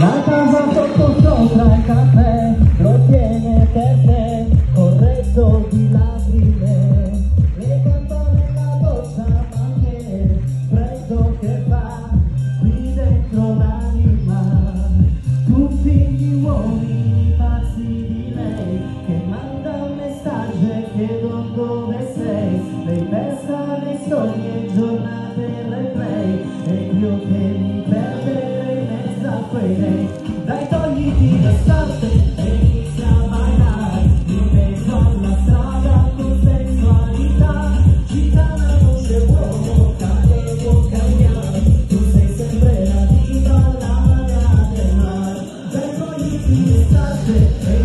La casa sotto sopra il caffè lo tiene per te, corretto di lacrime. Le campane nella doccia, ma che freddo che fa qui dentro l'anima. Tutti gli uomini pazzi di lei, che manda un messaggio e chiedono dove sei. Lei pensa nei sogni e giornate replay, e io che mi perderei in mezzo a quei lei. Dai, togliti le scarpe e inizia a ballare in mezzo alla strada con sensualità. Gitana non c'è uomo, cane può cambiare, tu sei sempre la diva, la marea del mare. Dai, togliti le scarpe e